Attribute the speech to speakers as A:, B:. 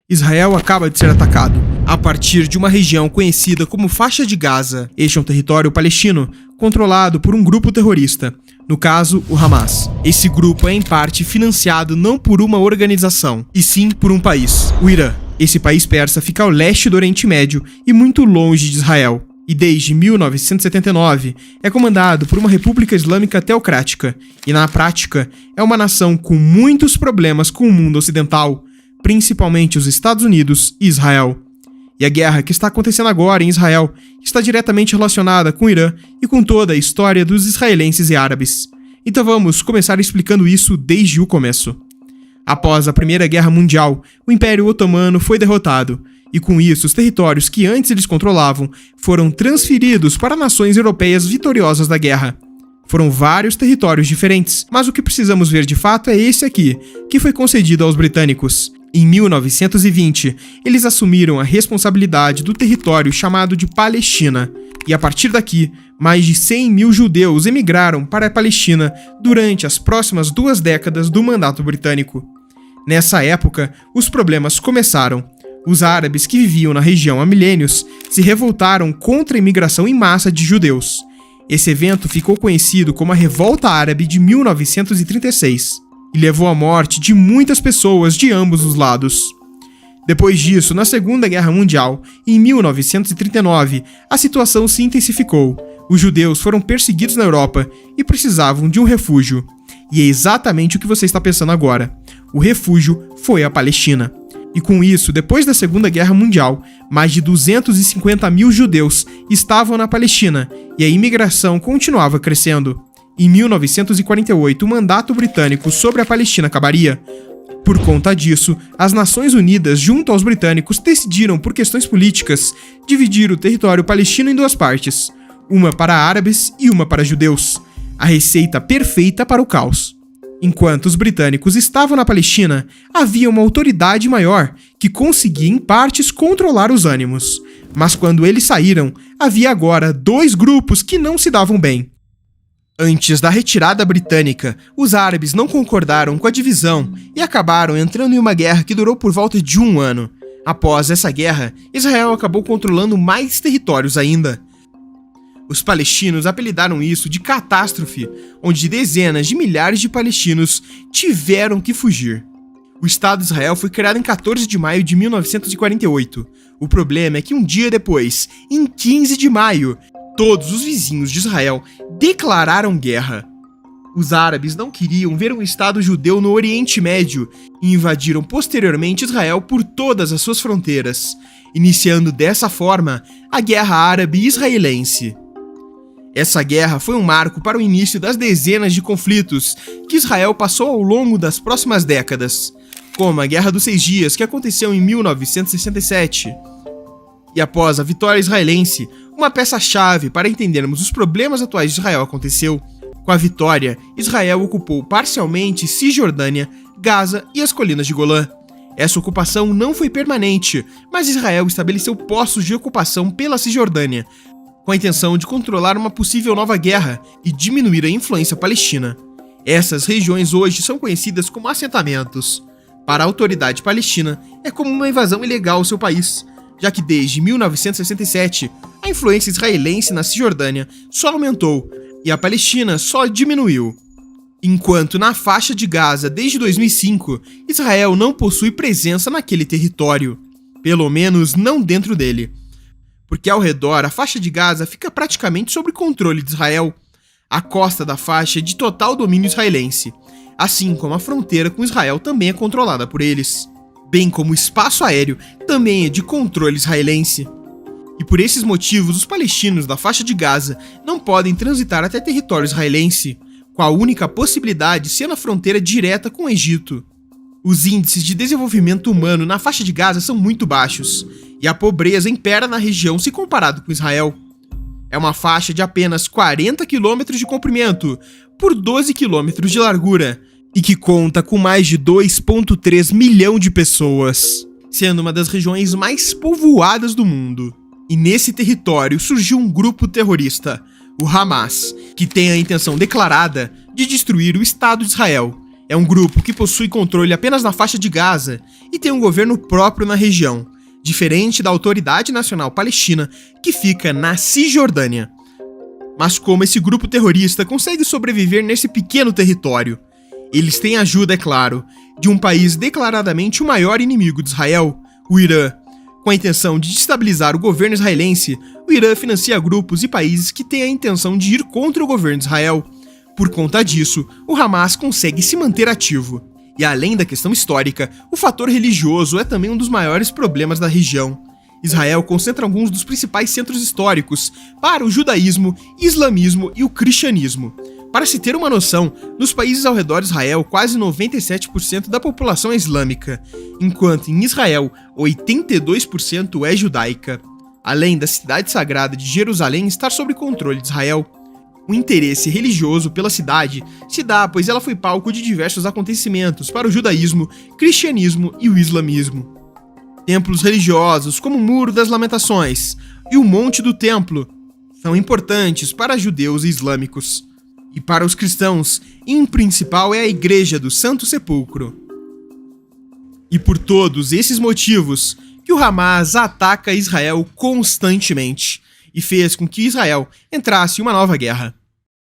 A: Israel acaba de ser atacado a partir de uma região conhecida como Faixa de Gaza. Este é um território palestino controlado por um grupo terrorista, no caso, o Hamas. Esse grupo é em parte financiado não por uma organização, e sim por um país, o Irã. Esse país persa fica ao leste do Oriente Médio e muito longe de Israel. E desde 1979 é comandado por uma república islâmica teocrática, e na prática é uma nação com muitos problemas com o mundo ocidental, principalmente os Estados Unidos e Israel. E a guerra que está acontecendo agora em Israel está diretamente relacionada com o Irã e com toda a história dos israelenses e árabes. Então vamos começar explicando isso desde o começo. Após a Primeira Guerra Mundial, o Império Otomano foi derrotado, e com isso os territórios que antes eles controlavam foram transferidos para nações europeias vitoriosas da guerra. Foram vários territórios diferentes, mas o que precisamos ver de fato é esse aqui, que foi concedido aos britânicos. Em 1920, eles assumiram a responsabilidade do território chamado de Palestina, e a partir daqui, mais de 100 mil judeus emigraram para a Palestina durante as próximas 2 décadas do mandato britânico. Nessa época, os problemas começaram. Os árabes que viviam na região há milênios se revoltaram contra a imigração em massa de judeus. Esse evento ficou conhecido como a Revolta Árabe de 1936 e levou à morte de muitas pessoas de ambos os lados. Depois disso, na Segunda Guerra Mundial, em 1939, a situação se intensificou. Os judeus foram perseguidos na Europa e precisavam de um refúgio. E é exatamente o que você está pensando agora. O refúgio foi a Palestina. E com isso, depois da Segunda Guerra Mundial, mais de 250 mil judeus estavam na Palestina e a imigração continuava crescendo. Em 1948, o mandato britânico sobre a Palestina acabaria. Por conta disso, as Nações Unidas, junto aos britânicos, decidiram, por questões políticas, dividir o território palestino em 2 partes, uma para árabes e uma para judeus. A receita perfeita para o caos. Enquanto os britânicos estavam na Palestina, havia uma autoridade maior que conseguia, em partes, controlar os ânimos. Mas quando eles saíram, havia agora 2 grupos que não se davam bem. Antes da retirada britânica, os árabes não concordaram com a divisão e acabaram entrando em uma guerra que durou por volta de 1 ano. Após essa guerra, Israel acabou controlando mais territórios ainda. Os palestinos apelidaram isso de catástrofe, onde dezenas de milhares de palestinos tiveram que fugir. O Estado de Israel foi criado em 14 de maio de 1948. O problema é que um dia depois, em 15 de maio, todos os vizinhos de Israel declararam guerra. Os árabes não queriam ver um Estado judeu no Oriente Médio e invadiram posteriormente Israel por todas as suas fronteiras, iniciando dessa forma a Guerra Árabe-Israelense. Essa guerra foi um marco para o início das dezenas de conflitos que Israel passou ao longo das próximas décadas, como a Guerra dos 6 Dias, que aconteceu em 1967. E após a vitória israelense, uma peça-chave para entendermos os problemas atuais de Israel aconteceu. Com a vitória, Israel ocupou parcialmente Cisjordânia, Gaza e as colinas de Golã. Essa ocupação não foi permanente, mas Israel estabeleceu postos de ocupação pela Cisjordânia, com a intenção de controlar uma possível nova guerra e diminuir a influência palestina. Essas regiões hoje são conhecidas como assentamentos. Para a autoridade palestina, é como uma invasão ilegal ao seu país, já que desde 1967, a influência israelense na Cisjordânia só aumentou e a Palestina só diminuiu. Enquanto na faixa de Gaza, desde 2005, Israel não possui presença naquele território, pelo menos não dentro dele. Porque ao redor, a faixa de Gaza fica praticamente sob controle de Israel. A costa da faixa é de total domínio israelense, assim como a fronteira com Israel também é controlada por eles. Bem como o espaço aéreo também é de controle israelense. E por esses motivos, os palestinos da faixa de Gaza não podem transitar até território israelense, com a única possibilidade sendo a fronteira direta com o Egito. Os índices de desenvolvimento humano na faixa de Gaza são muito baixos, e a pobreza impera na região se comparado com Israel. É uma faixa de apenas 40 km de comprimento por 12 km de largura, e que conta com mais de 2,3 milhão de pessoas, sendo uma das regiões mais povoadas do mundo. E nesse território surgiu um grupo terrorista, o Hamas, que tem a intenção declarada de destruir o Estado de Israel. É um grupo que possui controle apenas na faixa de Gaza e tem um governo próprio na região, diferente da Autoridade Nacional Palestina, que fica na Cisjordânia. Mas como esse grupo terrorista consegue sobreviver nesse pequeno território? Eles têm ajuda, é claro, de um país declaradamente o maior inimigo de Israel, o Irã. Com a intenção de destabilizar o governo israelense, o Irã financia grupos e países que têm a intenção de ir contra o governo de Israel. Por conta disso, o Hamas consegue se manter ativo. E além da questão histórica, o fator religioso é também um dos maiores problemas da região. Israel concentra alguns dos principais centros históricos para o judaísmo, islamismo e o cristianismo. Para se ter uma noção, nos países ao redor de Israel, quase 97% da população é islâmica, enquanto em Israel, 82% é judaica. Além da cidade sagrada de Jerusalém estar sob controle de Israel, o interesse religioso pela cidade se dá pois ela foi palco de diversos acontecimentos para o judaísmo, cristianismo e o islamismo. Templos religiosos como o Muro das Lamentações e o Monte do Templo são importantes para judeus e islâmicos. E para os cristãos, em principal é a Igreja do Santo Sepulcro. E por todos esses motivos que o Hamas ataca Israel constantemente e fez com que Israel entrasse em uma nova guerra.